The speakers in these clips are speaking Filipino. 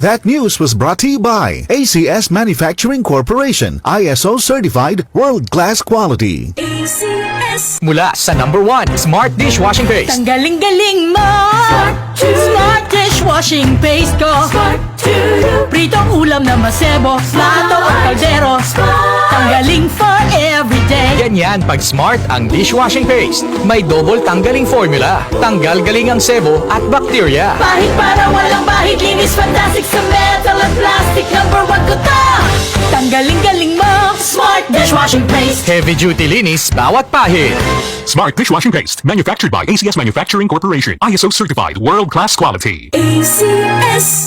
That news was brought to you by ACS Manufacturing Corporation, ISO certified world-class quality. Mula sa #1 Smart Dishwashing Paste. Tanggaling-galing mo! Smart dishwashing paste ko. Pritong ulam na masebo, plato o kaldero. Tanggaling for everyday. Ganyan pag Smart ang dishwashing paste. May double tanggaling formula. Tanggal galing ang sebo at bakterya. Bahid para walang bahid, linis fantastic sa metal at plastic. #1 ko to! Tanggaling-galing mo! Smart dishwashing paste. Heavy duty linis bawat pahid. Smart Dishwashing Paste, manufactured by ACS Manufacturing Corporation, ISO certified world-class quality.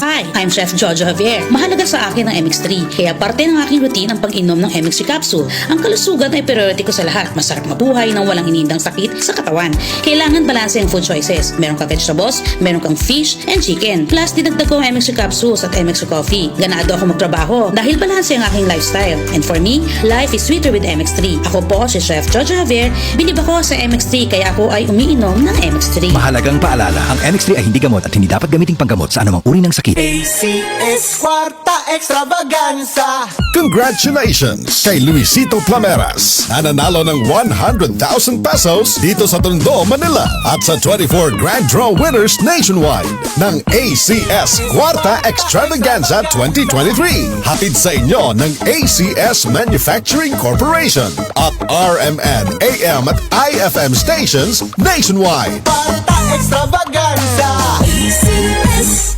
Hi, I'm Chef Jojo Javier. Mahalaga sa akin ang MX3, kaya parte ng aking routine ang pag-inom ng MX3 capsule. Ang kalusugan ay priority ko sa lahat. Masarap mabuhay nang walang inindang sakit sa katawan. Kailangan balanse ang food choices. Meron kang vegetables, meron kang fish and chicken. Plus, dinagdag ko ang MX3 capsules at MX3 coffee. Ganado ako magtrabaho dahil balanse ang aking lifestyle. And for me, life is sweeter with MX3. Ako po si Chef Jojo Javier. Bilib ako sa MX3 kaya ako ay umiinom ng MX3. Mahalagang paalala, ang MX3 ay hindi gamot at hindi dapat gamiting panggamot sa anumang uri ng sakit. ACS Kwarta Extravaganza. Congratulations kay Luisito Plameras na nanalo ng 100,000 pesos dito sa Tondo, Manila at sa 24 Grand Draw winners nationwide ng ACS Kwarta Extravaganza 2023. Hatid sa inyo ng ACS Manufacturing Corporation at RMN AM at IFM stations nationwide. Kwarta Extravaganza. ACS.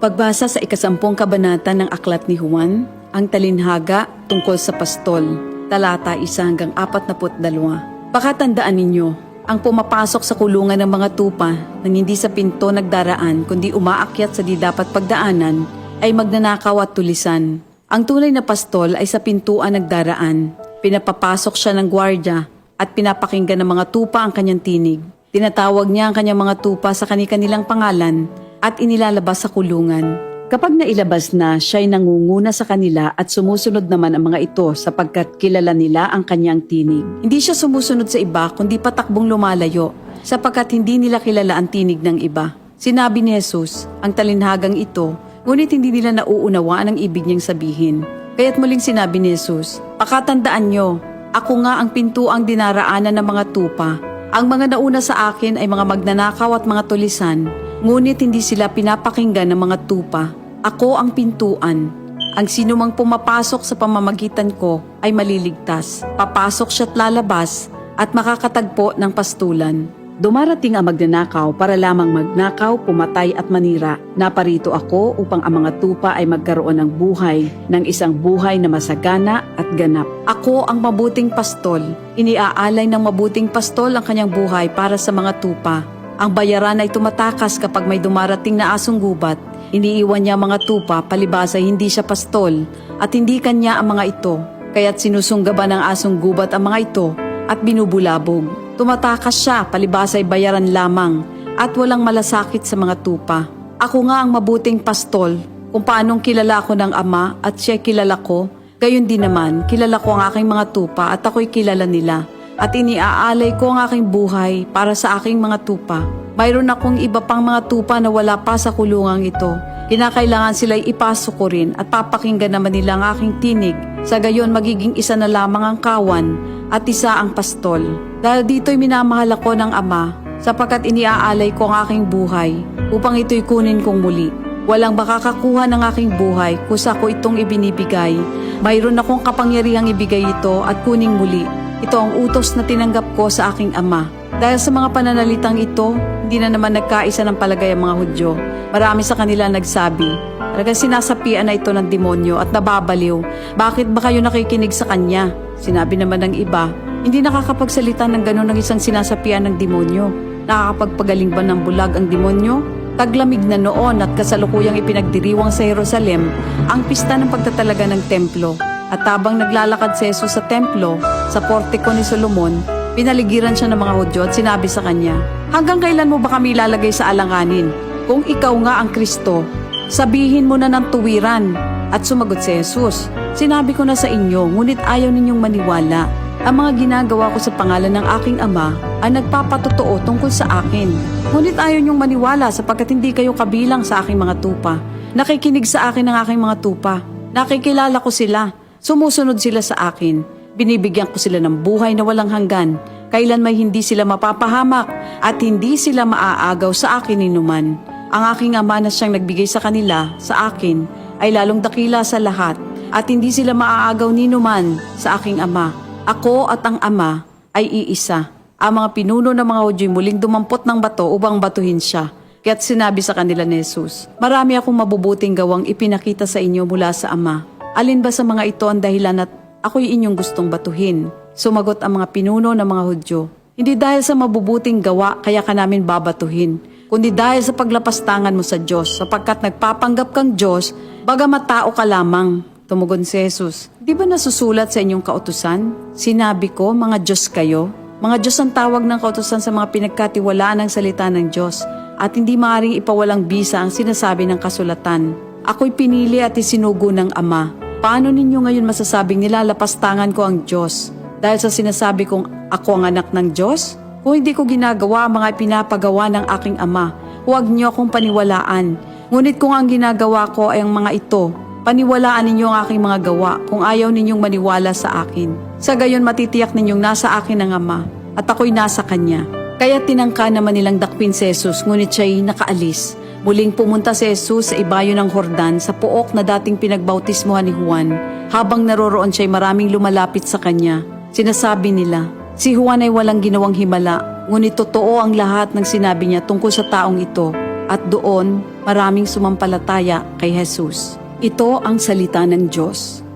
Pagbasa sa 10 kabanata ng Aklat ni Juan, ang talinhaga tungkol sa pastol, talata 1 hanggang 42. Pakatandaan ninyo, ang pumapasok sa kulungan ng mga tupa nang hindi sa pinto nagdaraan kundi umaakyat sa di dapat pagdaanan ay magnanakaw at tulisan. Ang tunay na pastol ay sa pintuan nagdaraan. Pinapapasok siya ng gwardya at pinapakinggan ng mga tupa ang kanyang tinig. Tinatawag niya ang kanyang mga tupa sa kanilang pangalan at inilalabas sa kulungan. Kapag nailabas na, siya'y nangunguna sa kanila at sumusunod naman ang mga ito sapagkat kilala nila ang kanyang tinig. Hindi siya sumusunod sa iba kundi patakbong lumalayo sapagkat hindi nila kilala ang tinig ng iba. Sinabi ni Jesus, ang talinhagang ito, ngunit hindi nila nauunawaan ang ibig niyang sabihin. Kaya't muling sinabi ni Jesus, pakatandaan niyo, ako nga ang pintuang dinaraanan ng mga tupa. Ang mga nauna sa akin ay mga magnanakaw at mga tulisan, ngunit hindi sila pinapakinggan ng mga tupa. Ako ang pintuan. Ang sinumang pumapasok sa pamamagitan ko ay maliligtas. Papasok siya't lalabas at makakatagpo ng pastulan. Dumarating ang magnanakaw para lamang magnakaw, pumatay at manira. Naparito ako upang ang mga tupa ay magkaroon ng buhay, ng isang buhay na masagana at ganap. Ako ang mabuting pastol. Iniaalay ng mabuting pastol ang kanyang buhay para sa mga tupa. Ang bayaran ay tumatakas kapag may dumarating na asong gubat. Iniiwan niya mga tupa palibhas ay hindi siya pastol at hindi kanya ang mga ito. Kaya't sinusunggaban ng asong gubat ang mga ito at binubulabog. Tumatakas siya palibhas ay bayaran lamang at walang malasakit sa mga tupa. Ako nga ang mabuting pastol. Kung paanong kilala ko ng Ama at siya kilala ko, gayon din naman kilala ko ang aking mga tupa at ako'y kilala nila. At iniaalay ko ang aking buhay para sa aking mga tupa. Mayroon akong iba pang mga tupa na wala pa sa kulungang ito. Kinakailangan sila'y ipasok ko rin at papakinggan naman nila ang aking tinig. Sa gayon magiging isa na lamang ang kawan at isa ang pastol. Dahil dito'y minamahal ako ng Ama sapagkat iniaalay ko ang aking buhay upang ito'y kunin kong muli. Walang makakakuha ng aking buhay kusa ko itong ibinibigay. Mayroon akong kapangyarihang ibigay ito at kuning muli. Ito ang utos na tinanggap ko sa aking Ama. Dahil sa mga pananalitang ito, hindi na naman nagkaisa ng palagay ang mga Hudyo. Marami sa kanila nagsabi, talagang sinasapian na ito ng demonyo at nababaliw. Bakit ba kayo nakikinig sa kanya? Sinabi naman ng iba, hindi nakakapagsalita ng gano'n ng isang sinasapian ng demonyo. Nakakapagpagaling ba ng bulag ang demonyo? Taglamig na noon at kasalukuyang ipinagdiriwang sa Jerusalem ang pista ng pagtatalaga ng templo. At habang naglalakad si Jesus sa templo, sa portiko ni Solomon, pinaligiran siya ng mga Hudyo at sinabi sa kanya, hanggang kailan mo ba kami ilalagay sa alanganin? Kung ikaw nga ang Kristo, sabihin mo na ng tuwiran. At sumagot si Jesus, sinabi ko na sa inyo, ngunit ayaw ninyong maniwala. Ang mga ginagawa ko sa pangalan ng aking ama ay nagpapatotoo tungkol sa akin. Ngunit ayaw niyong maniwala sapagkat hindi kayo kabilang sa aking mga tupa. Nakikinig sa akin ng aking mga tupa. Nakikilala ko sila. Sumusunod sila sa akin. Binibigyan ko sila ng buhay na walang hanggan. Kailan may hindi sila mapapahamak at hindi sila maaagaw sa akin ninuman. Ang aking ama na siyang nagbigay sa kanila, sa akin, ay lalong dakila sa lahat at hindi sila maaagaw ninuman sa aking ama. Ako at ang ama ay iisa. Ang mga pinuno ng mga Hudyo'y muling dumampot ng bato upang batuhin siya. Kaya't sinabi sa kanila ni Jesus, marami akong mabubuting gawang ipinakita sa inyo mula sa ama. Alin ba sa mga ito ang dahilan at ako'y inyong gustong batuhin? Sumagot ang mga pinuno ng mga Hudyo, hindi dahil sa mabubuting gawa kaya ka namin babatuhin, kundi dahil sa paglapastangan mo sa Diyos, sapagkat nagpapanggap kang Diyos, bagamat tao ka lamang. Tumugon si Jesus, di ba nasusulat sa inyong kautusan? Sinabi ko, mga Diyos kayo. Mga Diyos ang tawag ng kautusan sa mga pinagkatiwalaan ng salita ng Diyos at hindi maaaring ipawalang bisa ang sinasabi ng kasulatan. Ako'y pinili at isinugo ng Ama. Paano ninyo ngayon masasabing nilalapastangan ko ang Diyos? Dahil sa sinasabi kong ako ang anak ng Diyos? Kung hindi ko ginagawa ang mga pinapagawa ng aking Ama, huwag niyo akong paniwalaan. Ngunit kung ang ginagawa ko ay ang mga ito, paniwalaan ninyo ang aking mga gawa kung ayaw ninyong maniwala sa akin. Sa gayon matitiyak ninyong nasa akin ang Ama at ako'y nasa Kanya. Kaya tinangka naman nilang dakpin si Jesus ngunit siya'y nakaalis. Muling pumunta si Jesus sa ibayo ng Jordan sa pook na dating pinagbautismohan ni Juan. Habang naroroon siya'y maraming lumalapit sa Kanya. Sinasabi nila, si Juan ay walang ginawang himala, ngunit totoo ang lahat ng sinabi niya tungkol sa taong ito. At doon, maraming sumampalataya kay Jesus. Ito ang salita ng Diyos.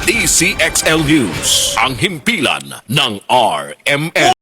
DCXL News, ang himpilan ng RMN.